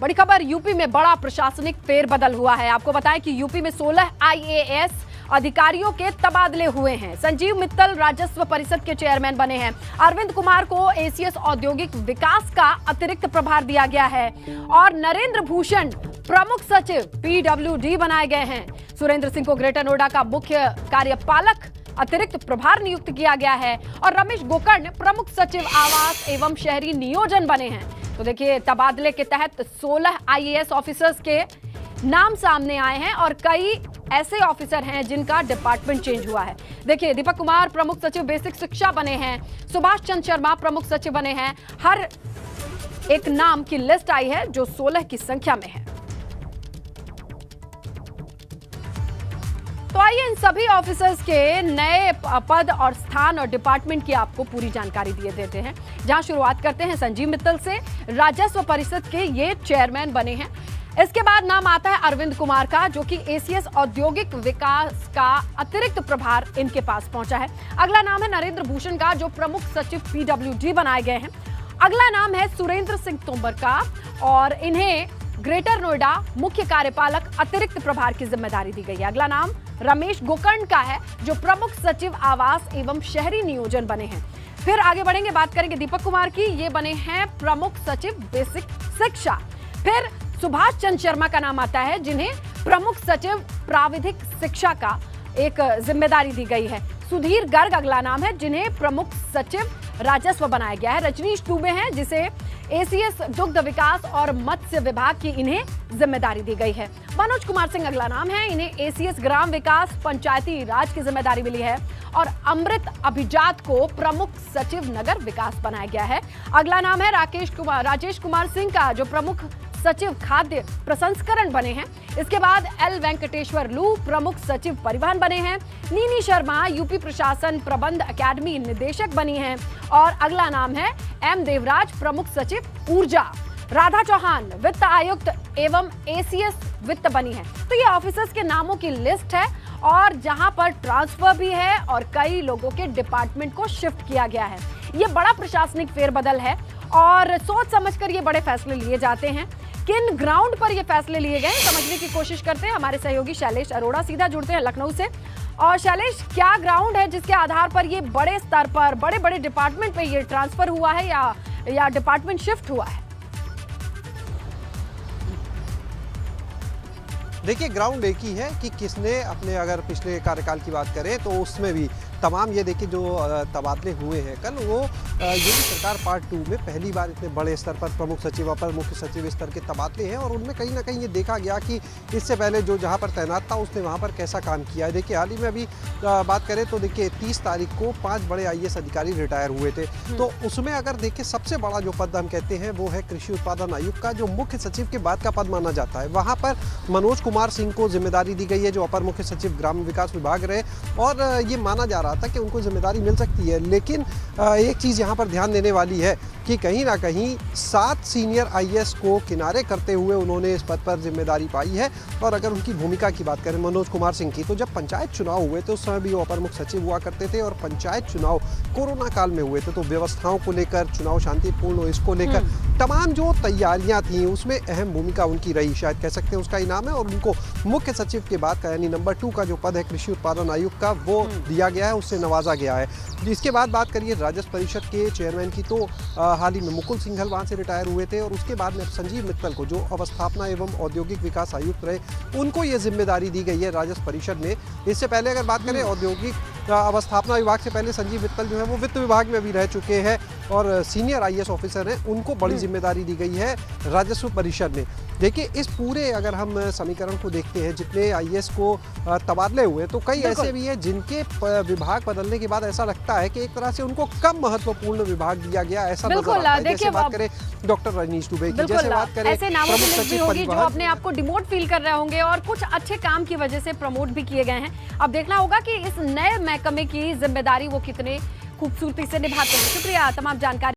बड़ी खबर, यूपी में बड़ा प्रशासनिक फेरबदल हुआ है। आपको बताएं कि यूपी में 16 आईएएस अधिकारियों के तबादले हुए हैं। संजीव मित्तल राजस्व परिषद के चेयरमैन बने हैं। अरविंद कुमार को एसीएस औद्योगिक विकास का अतिरिक्त प्रभार दिया गया है और नरेंद्र भूषण प्रमुख सचिव पीडब्ल्यूडी बनाए गए हैं। सुरेंद्र सिंह को ग्रेटर नोएडा का मुख्य कार्यपालक अतिरिक्त प्रभार नियुक्त किया गया है और रमेश गोकर्ण प्रमुख सचिव आवास एवं शहरी नियोजन बने हैं। तो देखिए, तबादले के तहत 16 आईएएस ऑफिसर्स के नाम सामने आए हैं और कई ऐसे ऑफिसर हैं जिनका डिपार्टमेंट चेंज हुआ है। देखिए, दीपक कुमार प्रमुख सचिव बेसिक शिक्षा बने हैं, सुभाष चंद्र शर्मा प्रमुख सचिव बने हैं। हर एक नाम की लिस्ट आई है जो 16 की संख्या में है। तो आइए इन सभी ऑफिसर्स के नए पद और स्थान और डिपार्टमेंट की आपको पूरी जानकारी दिए देते हैं। जहां शुरुआत करते हैं संजीव मित्तल से। राजस्व परिषद के ये चेयरमैन बने हैं। इसके बाद नाम आता है अरविंद कुमार का, जो कि एसीएस औद्योगिक विकास का अतिरिक्त प्रभार इनके पास पहुंचा है। अगला नाम है नरेंद्र भूषण का, जो प्रमुख सचिव पीडब्ल्यूडी बनाए गए हैं। अगला नाम है सुरेंद्र सिंह तोमर का और इन्हें ग्रेटर नोएडा मुख्य कार्यपालक अतिरिक्त प्रभार की जिम्मेदारी दी गई है। अगला नाम रमेश गोकर्ण का है, जो प्रमुख सचिव आवास एवं शहरी नियोजन बने हैं। फिर आगे बढ़ेंगे, बात करेंगे दीपक कुमार की। ये बने हैं प्रमुख सचिव बेसिक शिक्षा। फिर सुभाष चंद्र शर्मा का नाम आता है, जिन्हें प्रमुख सचिव प्राविधिक शिक्षा का एक जिम्मेदारी दी गई है। सुधीर गर्ग अगला नाम है, जिन्हें प्रमुख सचिव राजस्व बनाया गया है। रजनीश दुबे हैं, जिसे एसीएस दुग्ध विकास और मत्स्य विभाग की इन्हें जिम्मेदारी दी गई है। मनोज कुमार सिंह अगला नाम है, इन्हें एसीएस ग्राम विकास पंचायती राज की जिम्मेदारी मिली है और अमृत अभिजात को प्रमुख सचिव नगर विकास बनाया गया है। अगला नाम है राजेश कुमार सिंह का, जो प्रमुख सचिव खाद्य प्रसंस्करण बने हैं। इसके बाद एल वेंकटेश्वर लू प्रमुख सचिव परिवहन बने हैं। नीनी शर्मा यूपी प्रशासन प्रबंध अकादमी निदेशक बनी हैं और अगला नाम है एम देवराज प्रमुख सचिव ऊर्जा। राधा चौहान वित्त आयुक्त एवं एसीएस वित्त बनी है। तो ये ऑफिसर्स के नामों की लिस्ट है और जहां पर ट्रांसफर भी है और कई लोगों के डिपार्टमेंट को शिफ्ट किया गया है। ये बड़ा प्रशासनिक फेरबदल है और सोच समझकर ये बड़े फैसले लिए जाते हैं। किन ग्राउंड पर ये फैसले लिए गए, समझने की कोशिश करते हैं। हमारे सहयोगी शैलेश अरोड़ा सीधा जुड़ते हैं लखनऊ से। और शैलेश, क्या ग्राउंड है जिसके आधार पर ये बड़े स्तर पर बड़े बड़े डिपार्टमेंट पे ये ट्रांसफर हुआ है या डिपार्टमेंट शिफ्ट हुआ है? देखिए, ग्राउंड एक ही है कि किसने अपने, अगर पिछले कार्यकाल की बात करें तो उसमें भी तमाम ये देखिए जो तबादले हुए हैं कल, वो योगी सरकार पार्ट 2 में पहली बार इतने बड़े स्तर पर प्रमुख सचिव अपर मुख्य सचिव स्तर के तबादले हैं और उनमें कहीं ना कहीं ये देखा गया कि इससे पहले जो जहां पर तैनात था उसने वहां पर कैसा काम किया है। देखिए, हाल ही में अभी बात करें तो देखिए 30 तारीख को 5 बड़े आईएएस अधिकारी रिटायर हुए थे। तो उसमें अगर देखिए सबसे बड़ा जो पद हम कहते हैं वो है कृषि उत्पादन आयुक्त का, जो मुख्य सचिव के बाद का पद माना जाता है। वहाँ पर मनोज कुमार सिंह को जिम्मेदारी दी गई है, जो अपर मुख्य सचिव ग्रामीण विकास विभाग रहे और ये माना जा रहा था कि उनको जिम्मेदारी मिल सकती है। लेकिन एक चीज़ यहाँ पर ध्यान देने वाली है कि कहीं ना कहीं 7 सीनियर आईएएस को किनारे करते हुए उन्होंने इस पद पर जिम्मेदारी पाई है। और अगर उनकी भूमिका की बात करें मनोज कुमार सिंह की, तो जब पंचायत चुनाव हुए थे उस समय भी वो अपर मुख्य सचिव हुआ करते थे और पंचायत चुनाव कोरोना काल में हुए थे, तो व्यवस्थाओं को लेकर, चुनाव शांतिपूर्ण हो इसको लेकर तमाम जो तैयारियां थी उसमें अहम भूमिका उनकी रही, शायद कह सकते हैं उसका इनाम है। और उनको मुख्य सचिव के बाद का यानी नंबर 2 का जो पद है कृषि उत्पादन आयुक्त का, वो दिया गया है, उससे नवाजा गया है। इसके बाद बात करिए राजस्व परिषद के चेयरमैन की, तो हाल ही में मुकुल सिंघल वहाँ से रिटायर हुए थे और उसके बाद में संजीव मित्तल को, जो अवस्थापना एवं औद्योगिक विकास आयुक्त रहे, उनको ये जिम्मेदारी दी गई है राजस्व परिषद में। इससे पहले अगर बात करें औद्योगिक अवस्थापना विभाग से पहले संजीव मित्तल जो है वो वित्त विभाग में भी रह चुके हैं और सीनियर आईएएस ऑफिसर हैं, उनको बड़ी जिम्मेदारी दी गई है राजस्व परिषद में। देखिए, इस पूरे अगर हम समीकरण को देखते हैं, जितने आईएएस को तबादले हुए, तो कई ऐसे भी हैं जिनके विभाग बदलने के बाद ऐसा लगता है कि एक तरह से उनको कम महत्वपूर्ण विभाग दिया गया, ऐसा नजर आता है। जैसे बात करें डॉक्टर रजनीश दुबे की, जैसे बात करें ऐसे नामों की लिस्ट भी होगी जो अपने आप को डिमोट फील कर रहे होंगे और कुछ अच्छे काम की वजह से प्रमोट भी किए गए हैं। अब देखना होगा कि इस नए महकमे की जिम्मेदारी वो कितने खूबसूरती से निभाते हैं। शुक्रिया तमाम जानकारी